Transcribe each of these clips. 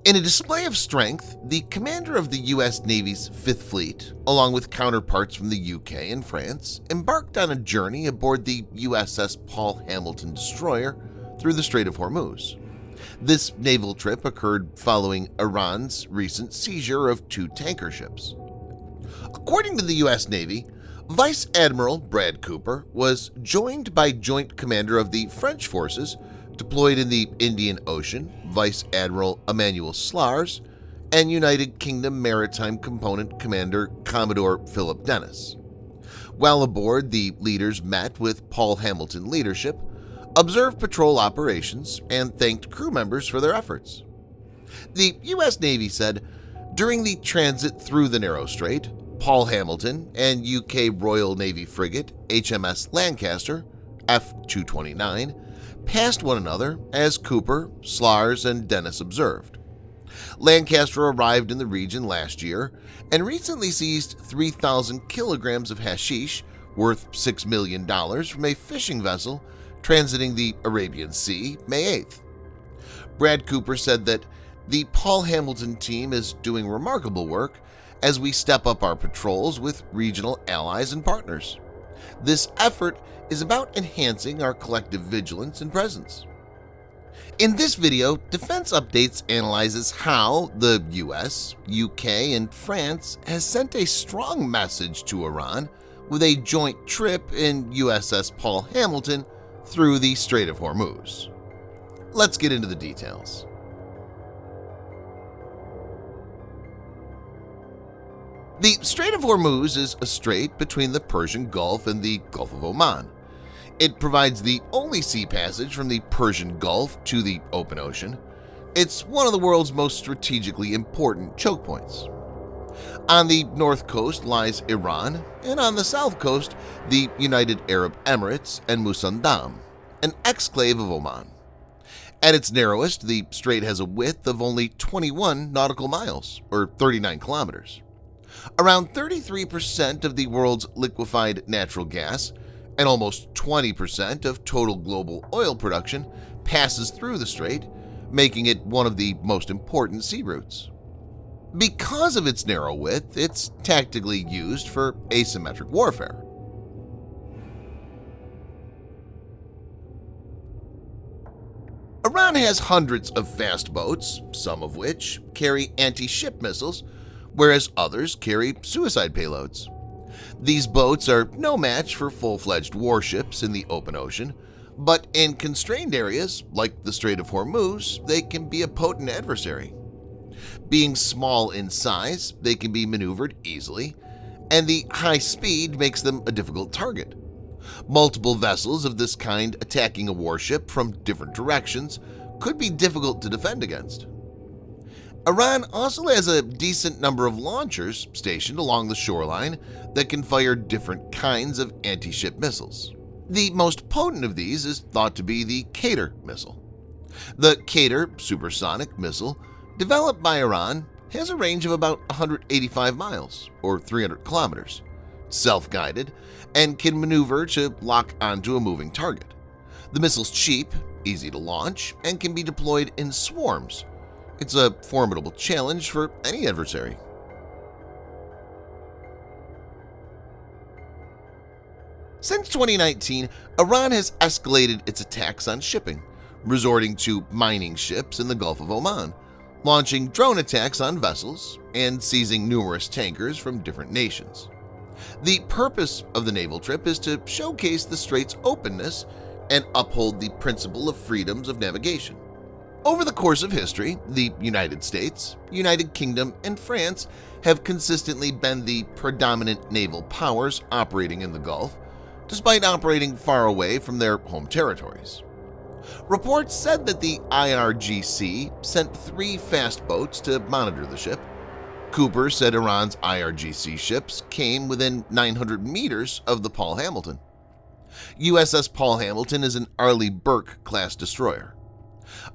In a display of strength, the commander of the U.S. Navy's Fifth Fleet, along with counterparts from the UK and France, embarked on a journey aboard the USS Paul Hamilton destroyer through the Strait of Hormuz. This naval trip occurred following Iran's recent seizure of 2 tanker ships. According to the U.S. Navy, Vice Admiral Brad Cooper was joined by Joint Commander of the French forces deployed in the Indian Ocean, Vice Admiral Emmanuel Slaars, and United Kingdom Maritime Component Commander Commodore Dennis. While aboard, the leaders met with Paul Hamilton leadership, observed patrol operations, and thanked crew members for their efforts. The U.S. Navy said, during the transit through the narrow strait, Paul Hamilton and UK Royal Navy frigate HMS Lancaster, F-229, passed one another as Cooper, Slaars, and Dennis observed. Lancaster arrived in the region last year and recently seized 3,000 kilograms of hashish worth $6 million from a fishing vessel transiting the Arabian Sea May 8th. Brad Cooper said that the Paul Hamilton team is doing remarkable work as we step up our patrols with regional allies and partners. This effort is about enhancing our collective vigilance and presence. In this video, Defense Updates analyzes how the US, UK, and France has sent a strong message to Iran with a joint trip in USS Paul Hamilton through the Strait of Hormuz. Let's get into the details. The Strait of Hormuz is a strait between the Persian Gulf and the Gulf of Oman. It provides the only sea passage from the Persian Gulf to the open ocean. It's one of the world's most strategically important choke points. On the north coast lies Iran, and on the south coast, the United Arab Emirates and Musandam, an exclave of Oman. At its narrowest, the strait has a width of only 21 nautical miles, or 39 kilometers. Around 33% of the world's liquefied natural gas and almost 20% of total global oil production passes through the strait, making it one of the most important sea routes. Because of its narrow width, it's tactically used for asymmetric warfare. Iran has hundreds of fast boats, some of which carry anti-ship missiles, whereas others carry suicide payloads. These boats are no match for full-fledged warships in the open ocean, but in constrained areas like the Strait of Hormuz, they can be a potent adversary. Being small in size, they can be maneuvered easily, and the high speed makes them a difficult target. Multiple vessels of this kind attacking a warship from different directions could be difficult to defend against. Iran also has a decent number of launchers stationed along the shoreline that can fire different kinds of anti-ship missiles. The most potent of these is thought to be the Qatar missile. The Qatar supersonic missile, developed by Iran, has a range of about 185 miles, or 300 kilometers, self-guided, and can maneuver to lock onto a moving target. The missile's cheap, easy to launch, and can be deployed in swarms. It's a formidable challenge for any adversary. Since 2019, Iran has escalated its attacks on shipping, resorting to mining ships in the Gulf of Oman, launching drone attacks on vessels, and seizing numerous tankers from different nations. The purpose of the naval trip is to showcase the strait's openness and uphold the principle of freedoms of navigation. Over the course of history, the United States, United Kingdom, and France have consistently been the predominant naval powers operating in the Gulf, despite operating far away from their home territories. Reports said that the IRGC sent 3 fast boats to monitor the ship. Cooper said Iran's IRGC ships came within 900 meters of the Paul Hamilton. USS Paul Hamilton is an Arleigh Burke-class destroyer.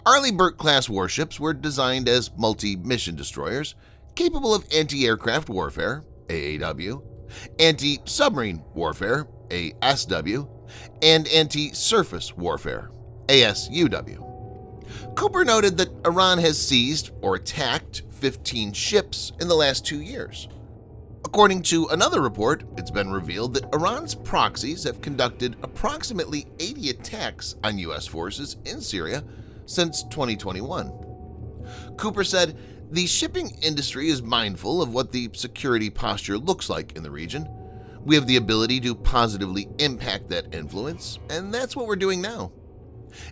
Arleigh Burke-class warships were designed as multi-mission destroyers capable of anti-aircraft warfare (AAW), anti-submarine warfare (ASW), and anti-surface warfare (ASUW). Cooper noted that Iran has seized or attacked 15 ships in the last 2 years. According to another report, it's been revealed that Iran's proxies have conducted approximately 80 attacks on U.S. forces in Syria since 2021. Cooper said, "The shipping industry is mindful of what the security posture looks like in the region. We have the ability to positively impact that influence, and that's what we're doing now."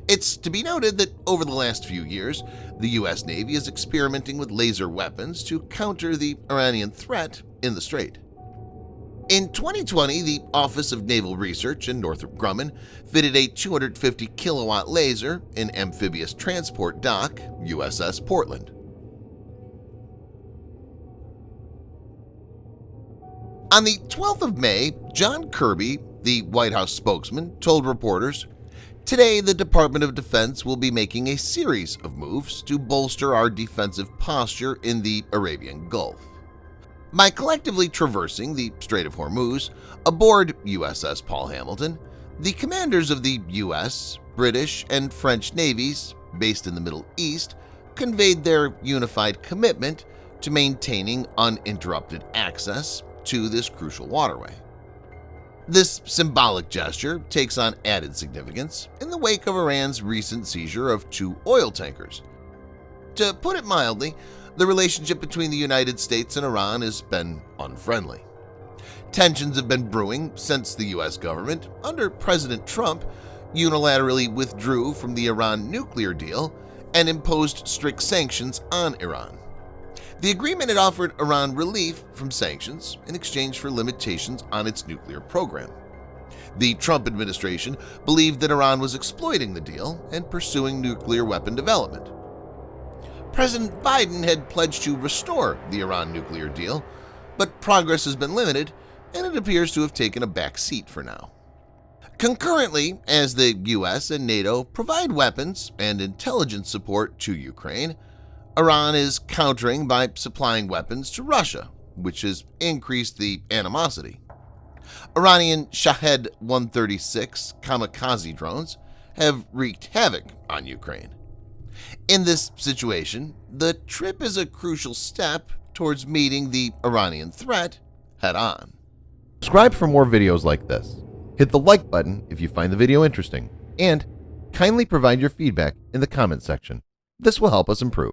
It's to be noted that over the last few years, the U.S. Navy is experimenting with laser weapons to counter the Iranian threat in the Strait. In 2020, the Office of Naval Research in Northrop Grumman fitted a 250-kilowatt laser in amphibious transport dock, USS Portland. On the 12th of May, John Kirby, the White House spokesman, told reporters, "Today, the Department of Defense will be making a series of moves to bolster our defensive posture in the Arabian Gulf. By collectively traversing the Strait of Hormuz aboard USS Paul Hamilton, the commanders of the U.S., British, and French navies based in the Middle East conveyed their unified commitment to maintaining uninterrupted access to this crucial waterway. This symbolic gesture takes on added significance in the wake of Iran's recent seizure of 2 oil tankers. To put it mildly, the relationship between the United States and Iran has been unfriendly. Tensions have been brewing since the U.S. government, under President Trump, unilaterally withdrew from the Iran nuclear deal and imposed strict sanctions on Iran. The agreement had offered Iran relief from sanctions in exchange for limitations on its nuclear program. The Trump administration believed that Iran was exploiting the deal and pursuing nuclear weapon development. President Biden had pledged to restore the Iran nuclear deal, but progress has been limited and it appears to have taken a back seat for now. Concurrently, as the U.S. and NATO provide weapons and intelligence support to Ukraine, Iran is countering by supplying weapons to Russia, which has increased the animosity. Iranian Shahed 136 kamikaze drones have wreaked havoc on Ukraine. In this situation, the trip is a crucial step towards meeting the Iranian threat head-on. Subscribe for more videos like this. Hit the like button if you find the video interesting, and kindly provide your feedback in the comment section. This will help us improve.